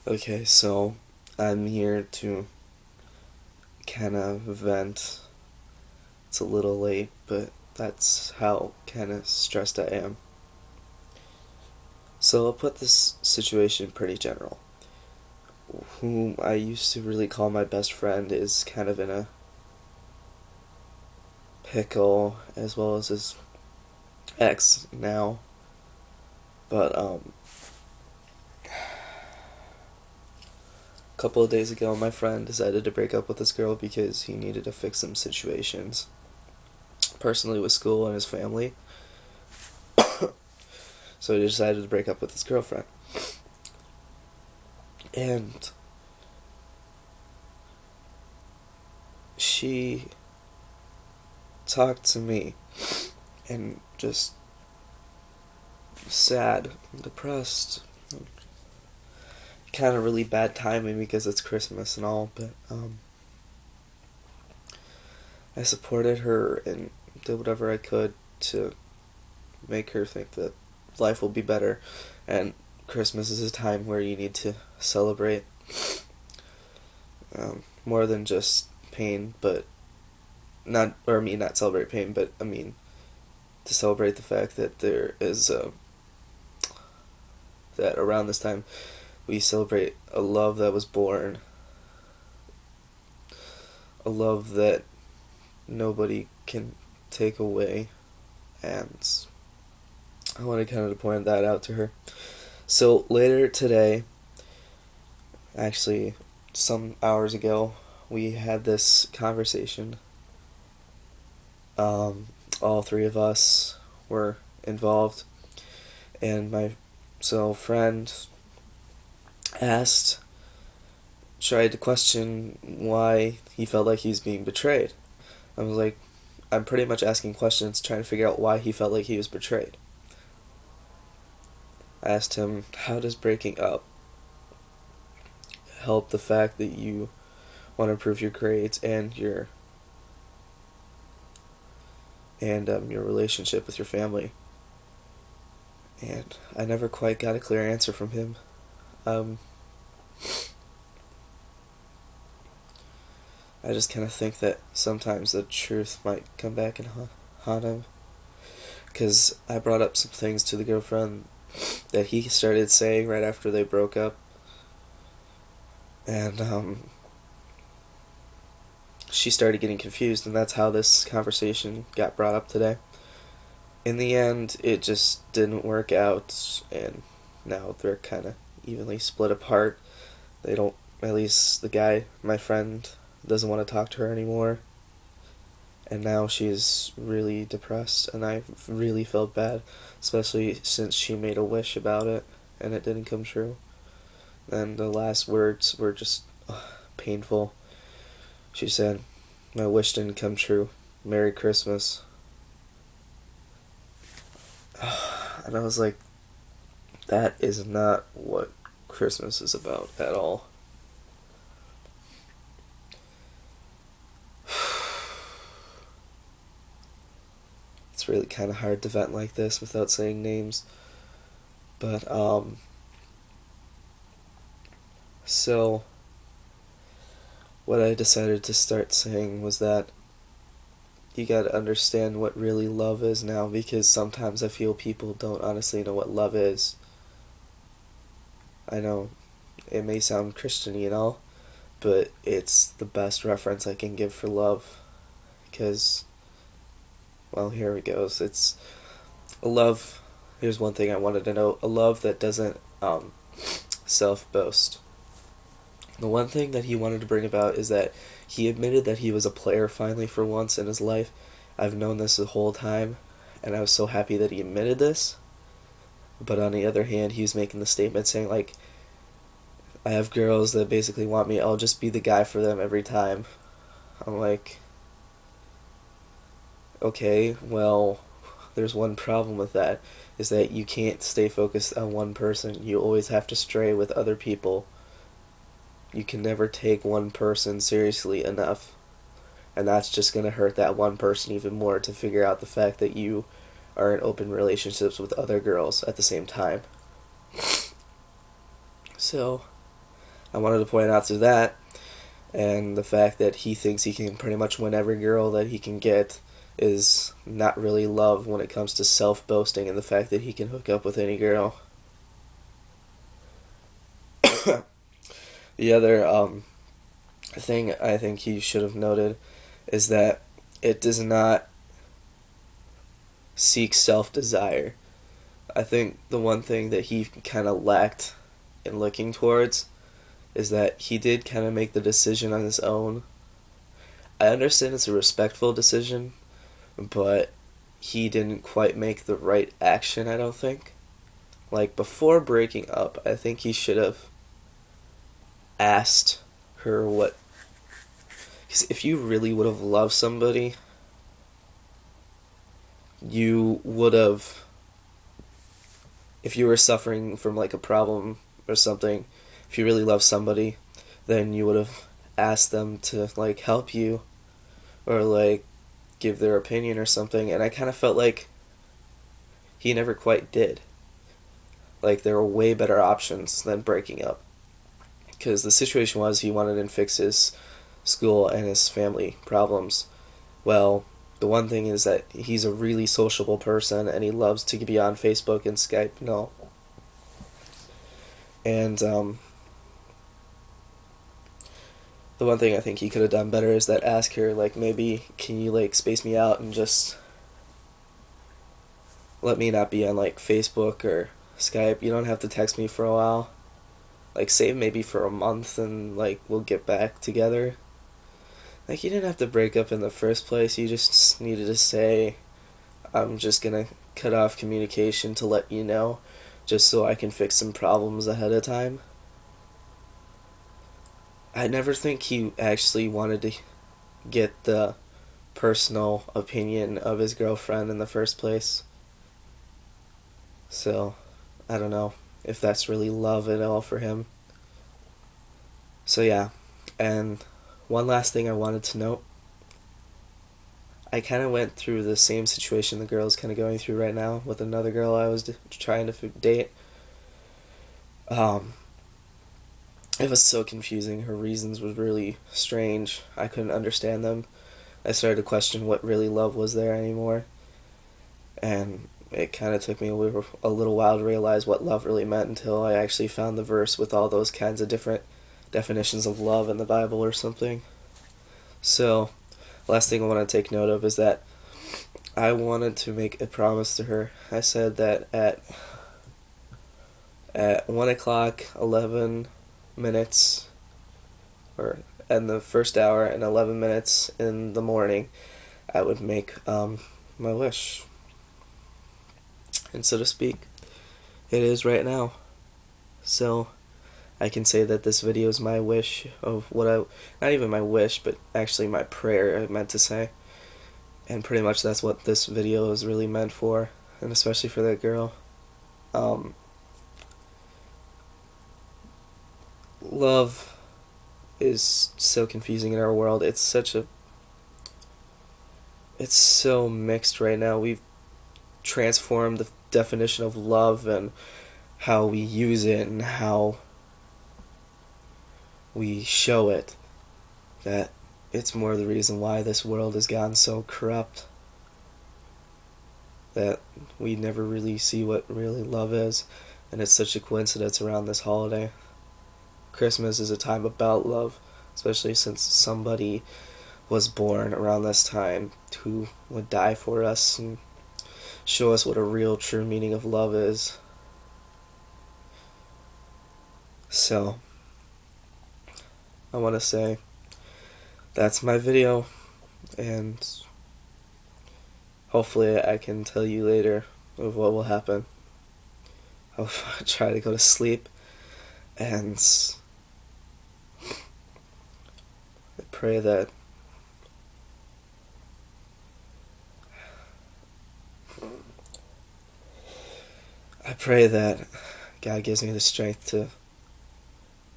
Okay, so I'm here to kind of vent. It's a little late, but that's how kind of stressed I am. So I'll put this situation pretty general. Whom I used to really call my best friend is kind of in a pickle, as well as his ex now. But a couple of days ago, my friend decided to break up with this girl because he needed to fix some situations, personally with school and his family. So he decided to break up with his girlfriend. And she talked to me and just sad, depressed, kind of really bad timing because it's Christmas and all, but I supported her and did whatever I could to make her think that life will be better, and Christmas is a time where you need to celebrate more than just pain, but not celebrate pain, but I mean to celebrate the fact that there is that around this time we celebrate a love that was born, a love that nobody can take away, and I wanted kind of to point that out to her. So later today, actually some hours ago, we had this conversation. All three of us were involved, and my friend asked, tried to question why he felt like he was being betrayed. I was like, I'm pretty much asking questions, trying to figure out why he felt like he was betrayed. I asked him, how does breaking up help the fact that you want to improve your grades and your relationship with your family? And I never quite got a clear answer from him. I just kind of think that sometimes the truth might come back and haunt him. Because I brought up some things to the girlfriend that he started saying right after they broke up. And she started getting confused, and that's how this conversation got brought up today. In the end, it just didn't work out, and now they're kind of evenly split apart. They don't, at least the guy, my friend, doesn't want to talk to her anymore. And now she's really depressed, and I really felt bad, especially since she made a wish about it, and it didn't come true. And the last words were just painful. She said, "My wish didn't come true. Merry Christmas." And I was like, that is not what Christmas is about at all. It's really kind of hard to vent like this without saying names. But, so, what I decided to start saying was that you gotta understand what really love is now, because sometimes I feel people don't honestly know what love is. I know it may sound Christian-y and all, but it's the best reference I can give for love. Because, well, here it goes. It's a love. Here's one thing I wanted to know: a love that doesn't self-boast. The one thing that he wanted to bring about is that he admitted that he was a player finally for once in his life. I've known this the whole time, and I was so happy that he admitted this. But on the other hand, he was making the statement saying, like, I have girls that basically want me, I'll just be the guy for them every time. I'm like, okay, well, there's one problem with that, is that you can't stay focused on one person. You always have to stray with other people. You can never take one person seriously enough. And that's just going to hurt that one person even more, to figure out the fact that you are in open relationships with other girls at the same time. So, I wanted to point out through that, and the fact that he thinks he can pretty much win every girl that he can get is not really love when it comes to self-boasting and the fact that he can hook up with any girl. The other thing I think he should have noted is that it does not seek self-desire. I think the one thing that he kind of lacked in looking towards is that he did kind of make the decision on his own. I understand it's a respectful decision, but he didn't quite make the right action, I don't think. Like, before breaking up, I think he should have asked her what. Because if you really would have loved somebody, you would have. If you were suffering from like a problem or something, if you really love somebody, then you would have asked them to like help you or like give their opinion or something. And I kind of felt like he never quite did. Like, there were way better options than breaking up. Because the situation was he wanted to fix his school and his family problems. Well, the one thing is that he's a really sociable person and he loves to be on Facebook and Skype and all. And the one thing I think he could have done better is that ask her, like, maybe can you like space me out and just let me not be on like Facebook or Skype. You don't have to text me for a while. Like, save maybe for a month and like we'll get back together. Like, you didn't have to break up in the first place. You just needed to say, I'm just gonna cut off communication to let you know, just so I can fix some problems ahead of time. I never think he actually wanted to get the personal opinion of his girlfriend in the first place. So, I don't know if that's really love at all for him. So yeah, and one last thing I wanted to note. I kind of went through the same situation the girl is kind of going through right now with another girl I was trying to date. It was so confusing. Her reasons were really strange. I couldn't understand them. I started to question what really love was there anymore. And it kind of took me a little while to realize what love really meant until I actually found the verse with all those kinds of different definitions of love in the Bible or something. So, last thing I want to take note of is that I wanted to make a promise to her. I said that at 1 o'clock, 11 minutes, or in the first hour and 11 minutes in the morning, I would make my wish. And so to speak, it is right now. So I can say that this video is my wish of not even my wish, but actually my prayer, I meant to say. And pretty much that's what this video is really meant for, and especially for that girl. Love is so confusing in our world. It's so mixed right now. We've transformed the definition of love and how we use it and how we show it, that it's more the reason why this world has gotten so corrupt, that we never really see what really love is. And it's such a coincidence around this holiday. Christmas is a time about love, especially since somebody was born around this time who would die for us and show us what a real, true meaning of love is. So, I want to say that's my video, and hopefully I can tell you later of what will happen. I'll try to go to sleep, and I pray that God gives me the strength to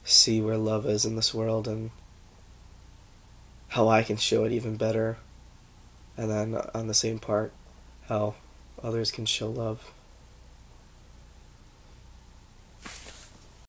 see where love is in this world and how I can show it even better, and then on the same part, how others can show love.